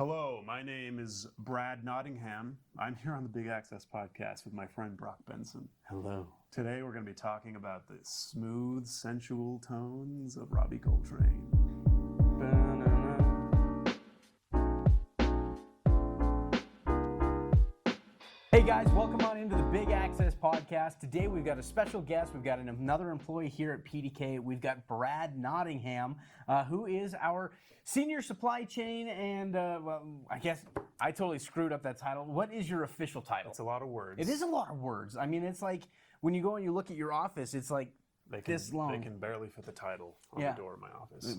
Hello, my name is Brad Nottingham. I'm here on the Big Access Podcast with my friend Brock Benson. Hello. Today we're going to be talking about the smooth, sensual tones of Robbie Coltrane. Hey guys, welcome on into the Big Access Podcast. Today we've got a special guest. We've got another employee here at PDK. We've got Brad Nottingham, who is our senior supply chain and, I guess I totally screwed up that title. What is your official title? It's a lot of words. It is a lot of words. I mean, it's like when you go and you look at your office, it's like this long. They can barely fit the title on the door of my office.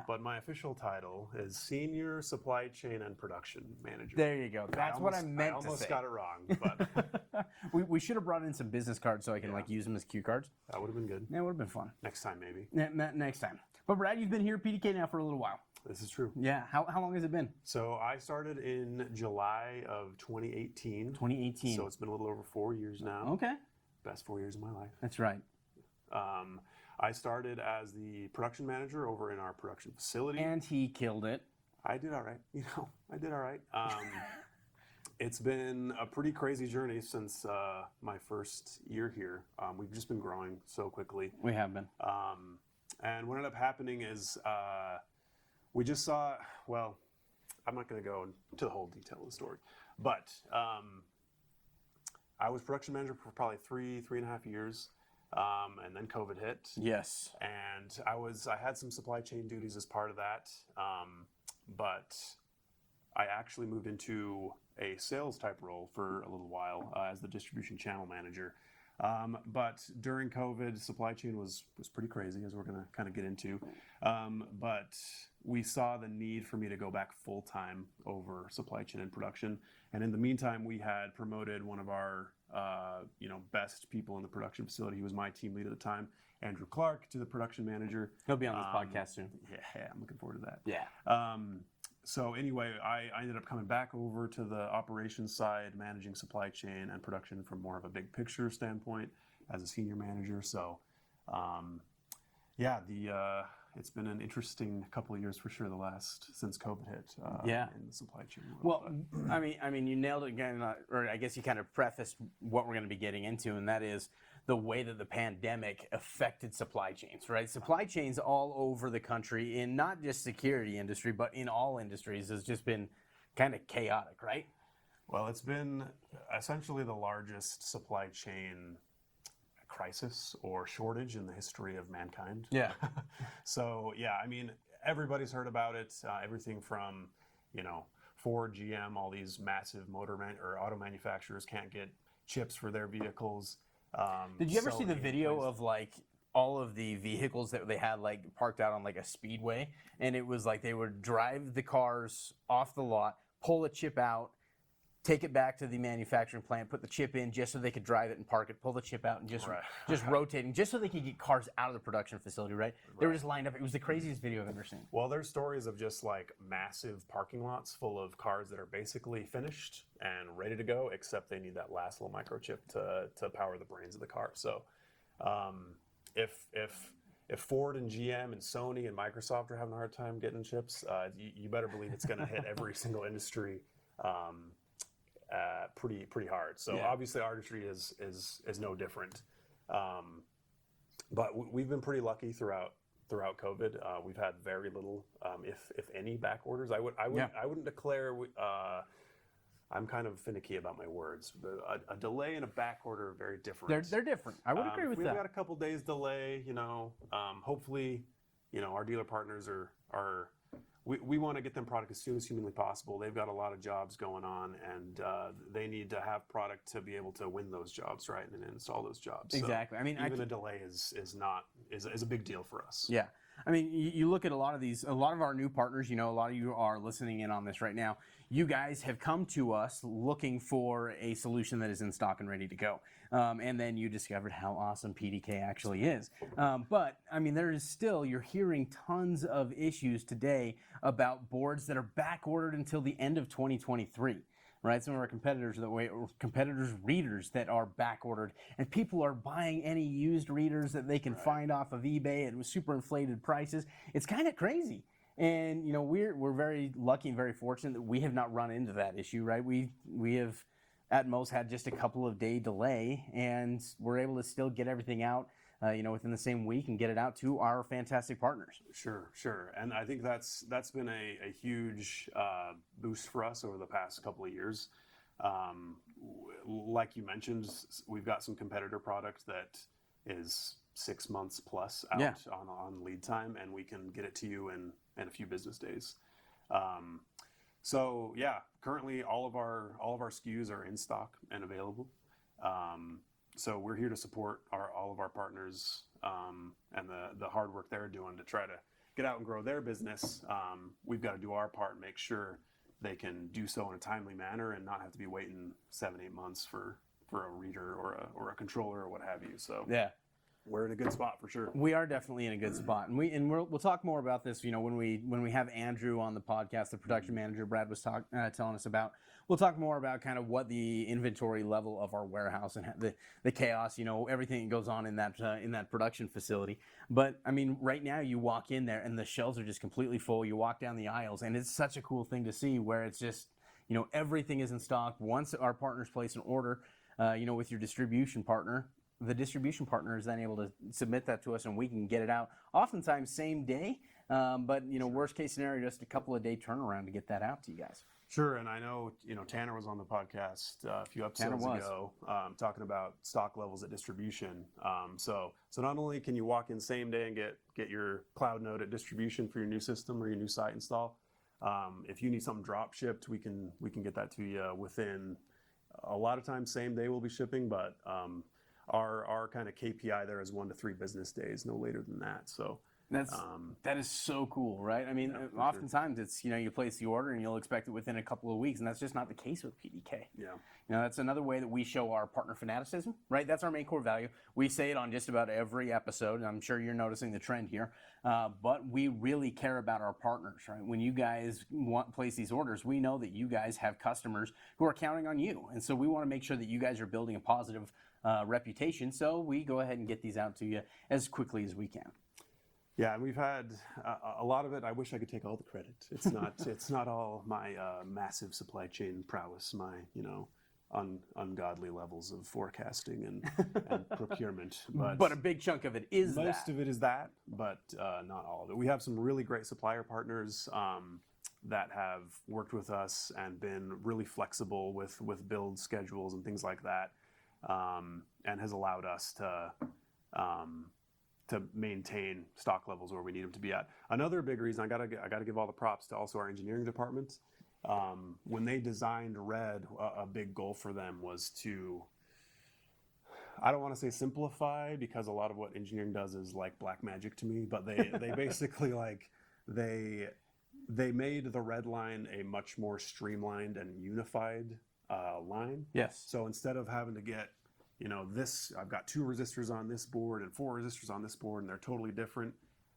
But my official title is Senior Supply Chain and Production Manager. There you go. That's what I meant to say. I almost got it wrong, but... we should have brought in some business cards so I can use them as cue cards. That would have been good. Yeah, it would have been fun. Next time, maybe. Next time. But Brad, you've been here at PDK now for a little while. This is true. Yeah. How long has it been? So I started in July of 2018. 2018. So it's been a little over 4 years now. Okay. Best 4 years of my life. That's right. I started as the production manager over in our production facility. And he killed it. I did all right. I did all right. It's been a pretty crazy journey since my first year here. We've just been growing so quickly. We have been. And what ended up happening is we just saw, well, I'm not going to go into the whole detail of the story, but I was production manager for probably three and a half years. And then COVID hit. Yes. And I had some supply chain duties as part of that. But I actually moved into a sales type role for a little while as the distribution channel manager. But during COVID, supply chain was pretty crazy, as we're going to kind of get into. But we saw the need for me to go back full time over supply chain and production. And in the meantime, we had promoted one of our best people in the production facility. He was my team lead at the time, Andrew Clark, to the production manager. He'll be on this podcast soon. Yeah, I'm looking forward to that. Yeah. So anyway, I ended up coming back over to the operations side, managing supply chain and production from more of a big picture standpoint as a senior manager. So, it's been an interesting couple of years for sure. Since COVID hit, in the supply chain world. Well, I mean, you nailed it again, or I guess you kind of prefaced what we're going to be getting into, and that is the way that the pandemic affected supply chains, right? Supply chains all over the country, in not just security industry, but in all industries, has just been kind of chaotic, right? Well, it's been essentially the largest supply chain crisis or shortage in the history of mankind. Yeah. So, I mean, everybody's heard about it. Everything from, Ford, GM, all these massive auto manufacturers can't get chips for their vehicles. Did you ever see the video of all of the vehicles that they had parked out on a speedway, and it was they would drive the cars off the lot, pull a chip out, take it back to the manufacturing plant, put the chip in just so they could drive it and park it, pull the chip out and just rotating, just so they could get cars out of the production facility, right? They were just lined up. It was the craziest video I've ever seen. Well, there's stories of just massive parking lots full of cars that are basically finished and ready to go, except they need that last little microchip to power the brains of the car. So if Ford and GM and Sony and Microsoft are having a hard time getting chips, you better believe it's going to hit every single industry pretty hard. So obviously our industry is no different. But we've been pretty lucky throughout COVID. We've had very little, if any, back orders. I wouldn't declare. I'm kind of finicky about my words. A delay and a back order are very different. They're different. I would agree with that. We've got a couple days delay. Hopefully, our dealer partners are. We want to get them product as soon as humanly possible. They've got a lot of jobs going on, and they need to have product to be able to win those jobs, right, and install those jobs. Exactly. So I mean, even a delay is a big deal for us. Yeah. I mean, you look at a lot of our new partners, a lot of you are listening in on this right now. You guys have come to us looking for a solution that is in stock and ready to go. And then you discovered how awesome PDK actually is. But, I mean, you're hearing tons of issues today about boards that are back ordered until the end of 2023. Right, some of our competitors' readers that are back ordered, and people are buying any used readers that they can find off of eBay at super inflated prices. It's kind of crazy. And we're very lucky and very fortunate that we have not run into that issue, right? We have at most had just a couple of day delay, and we're able to still get everything out, within the same week and get it out to our fantastic partners. Sure. And I think that's been a huge boost for us over the past couple of years. Like you mentioned, we've got some competitor product that is 6 months plus out on lead time, and we can get it to you in a few business days. So yeah, currently all of our SKUs are in stock and available. So we're here to support all of our partners and the hard work they're doing to try to get out and grow their business. We've got to do our part and make sure they can do so in a timely manner and not have to be waiting 7-8 months for a reader or a controller or what have you. So yeah, we're in a good spot for sure. We are definitely in a good spot, and we'll talk more about this. When we have Andrew on the podcast, the production manager Brad was telling us about. We'll talk more about kind of what the inventory level of our warehouse and the chaos, everything that goes on in that production facility. But I mean, right now you walk in there and the shelves are just completely full. You walk down the aisles, and it's such a cool thing to see where it's just everything is in stock. Once our partners place an order, with your distribution partner. The distribution partner is then able to submit that to us, and we can get it out oftentimes same day. But worst case scenario, just a couple of day turnaround to get that out to you guys. Sure, and I know Tanner was on the podcast a few episodes ago talking about stock levels at distribution. So not only can you walk in same day and get your cloud node at distribution for your new system or your new site install, if you need something drop shipped, we can get that to you within a lot of times same day we'll be shipping, but our kind of KPI there is 1 to 3 business days, no later than that. So that is so cool, right? I mean, oftentimes it's you place the order and you'll expect it within a couple of weeks, and that's just not the case with PDK. Yeah, that's another way that we show our partner fanaticism, right? That's our main core value. We say it on just about every episode, and I'm sure you're noticing the trend here. But we really care about our partners, right? When you guys place these orders, we know that you guys have customers who are counting on you, and so we want to make sure that you guys are building a positive reputation. So we go ahead and get these out to you as quickly as we can. Yeah, and we've had a lot of it. I wish I could take all the credit. It's not all my massive supply chain prowess, my ungodly levels of forecasting and procurement. But a big chunk of it is most of it is that, but not all of it. We have some really great supplier partners that have worked with us and been really flexible with build schedules and things like that, and has allowed us to maintain stock levels where we need them to be at. Another big reason I gotta give all the props to also our engineering department. When they designed Red, a big goal for them was to, I don't want to say simplify, because a lot of what engineering does is like black magic to me, but they basically they made the Red line a much more streamlined and unified line. Yes. So instead of having to get I've got 2 resistors on this board and 4 resistors on this board, and they're totally different.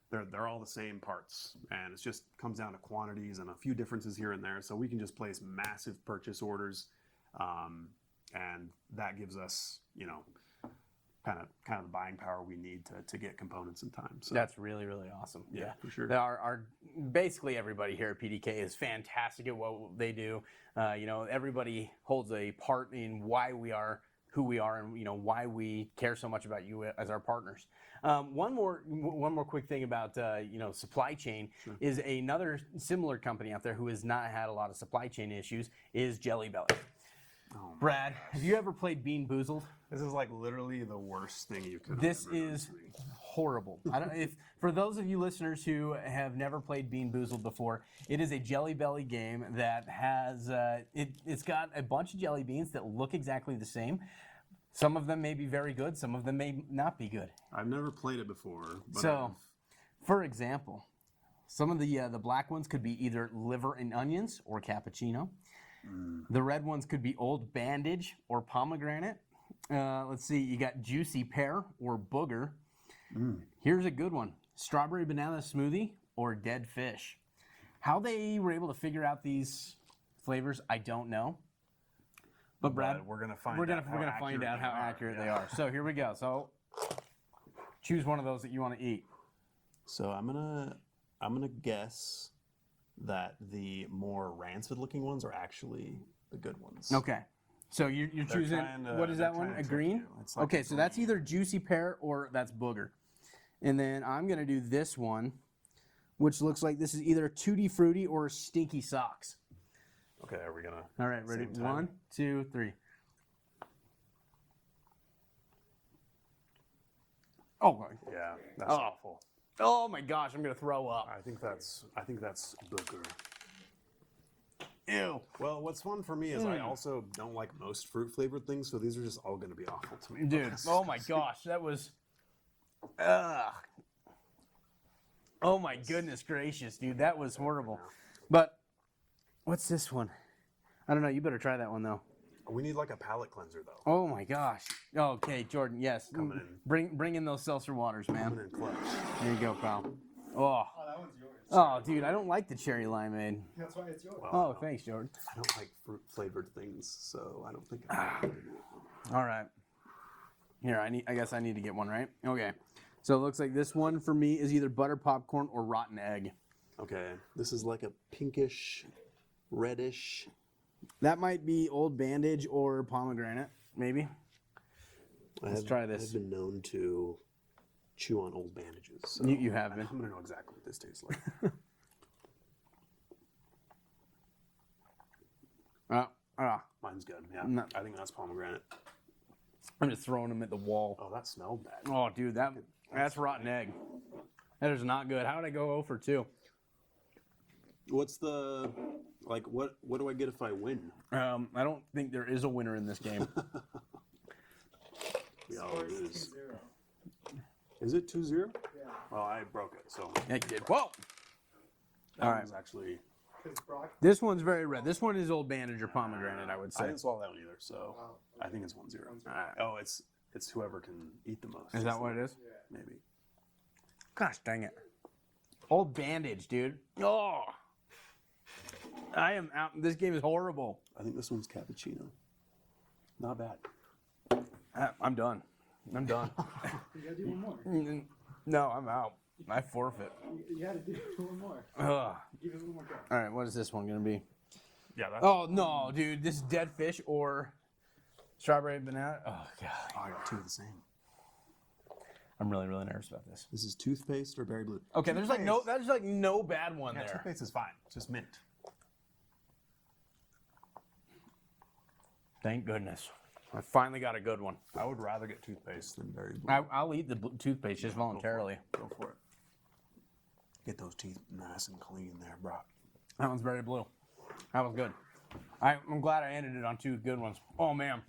They're all the same parts, and it just comes down to quantities and a few differences here and there. So we can just place massive purchase orders, and that gives us, kind of the buying power we need to get components in time. So that's really, really awesome. Yeah, for sure. Our basically everybody here at PDK is fantastic at what they do. Everybody holds a part in why we are who we are, and why we care so much about you as our partners. One more quick thing about supply chain. Sure. Is another similar company out there who has not had a lot of supply chain issues is Jelly Belly. Oh, Brad, have you ever played Bean Boozled? This is like literally the worst thing you could. This is horrible. I don't. If for those of you listeners who have never played Bean Boozled before, it is a Jelly Belly game that has it's got a bunch of jelly beans that look exactly the same. Some of them may be very good. Some of them may not be good. I've never played it before. But for example, some of the black ones could be either liver and onions or cappuccino. The red ones could be Old Bandage or pomegranate. Let's see, you got juicy pear or booger. Here's a good one: strawberry banana smoothie or dead fish. How they were able to figure out these flavors, I don't know. But Brad, we're gonna find out how accurate they are. So here we go. So choose one of those that you want to eat. So I'm gonna guess that the more rancid looking ones are actually the good ones. Okay. So you're choosing, what is that they're one? trying A to trick green? you. It's like Okay, a so that's green. either juicy pear or that's booger. And then I'm going to do this one, which looks like this is either tutti frutti or stinky socks. Okay, are we gonna? All right, ready? Same time? 1, 2, 3. Oh, my. Yeah, that's Oh. awful. Oh my gosh, I'm going to throw up. I think that's booger. Ew. Well, what's fun for me is I also don't like most fruit flavored things, so these are just all going to be awful to me. Dude, oh my gosh, that was. Ugh. Oh my goodness gracious, dude, that was horrible. But what's this one? I don't know. You better try that one though. We need like a palate cleanser though. Oh my gosh. Okay, Jordan. Yes. Coming in. Bring in those seltzer waters, man. Coming in clutch. There you go, pal. Oh. Oh, that one's yours. Oh, dude, I don't like the cherry limeade. That's why it's yours. Well, Oh, thanks, Jordan. I don't like fruit flavored things, so I don't think I'm gonna do it. All right. Here, I guess I need to get one, right? Okay. So it looks like this one for me is either butter popcorn or rotten egg. Okay, this is like a pinkish, reddish. That might be Old Bandage or pomegranate, maybe. Let's try this. I've been known to chew on old bandages. So You have been. I'm gonna know exactly what this tastes like. Mine's good. Yeah, No. I think that's pomegranate. I'm just throwing them at the wall. Oh, that smelled bad. Oh, dude, that's rotten egg. That is not good. How did I go 0 for 2? What's the like? What do I get if I win? I don't think there is a winner in this game. We all Score's lose. 2-0. Is it 2-0? Yeah. Well, I broke it, so Yeah, you did. Whoa! that All right. was actually. Because Brock. This one's very red. This one is Old Bandage or pomegranate, I would I say. didn't swallow that one either, so Oh, I think it's 1-0. 1-0. Oh, it's whoever can eat the most. Is that what it is? yeah. Maybe. Gosh dang it. Old Bandage, dude. Oh! I am out. This game is horrible. I think this one's cappuccino. Not bad. I'm done. I'm done. You gotta do one more. No, I'm out. I forfeit. You gotta do one more. Ugh. Give it one more go. All right, what is this one going to be? Yeah, that's. Oh, no, dude. This is dead fish or strawberry banana. Oh, God. Oh, I got two of the same. I'm really, really nervous about this. This is toothpaste or berry blue. Okay, there's like no bad one Yeah, there. toothpaste is fine. It's just mint. Thank goodness. I finally got a good one. I would rather get toothpaste than berry blue. I'll eat the toothpaste just voluntarily. Go for it. Get those teeth nice and clean there, bro. That one's very blue. That was good. I'm glad I ended it on two good ones. Oh, man.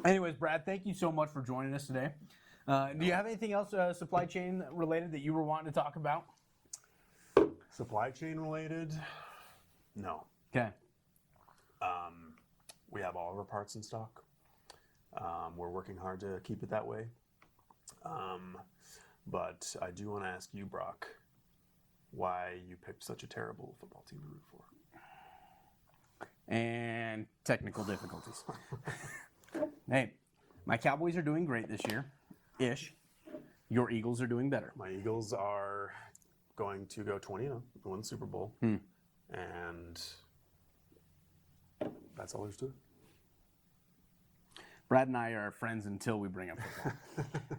Anyways, Brad, thank you so much for joining us today. Do you have anything else supply chain related that you were wanting to talk about? Supply chain related? No. Okay. We have all of our parts in stock. We're working hard to keep it that way. But I do want to ask you, Brock, why you picked such a terrible football team to root for. And technical difficulties. Hey, my Cowboys are doing great this year, ish. Your Eagles are doing better. My Eagles are going to go 20-0 and win the Super Bowl. And that's all there's to it. Brad and I are friends until we bring up football.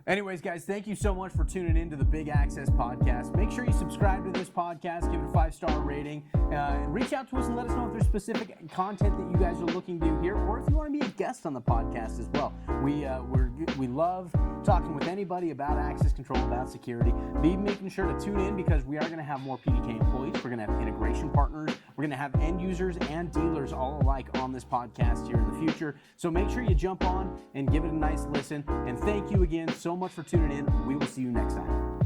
Anyways, guys, thank you so much for tuning in to the Big Access Podcast. Make sure you subscribe to this podcast, give it a 5-star rating, and reach out to us and let us know if there's specific content that you guys are looking to hear, or if you want to be a guest on the podcast as well. We love talking with anybody about access control, about security. Be making sure to tune in because we are going to have more PDK employees. We're going to have integration partners. We're going to have end users and dealers all alike on this podcast here in the future. So make sure you jump on and give it a nice listen. And thank you again so much for tuning in. We will see you next time.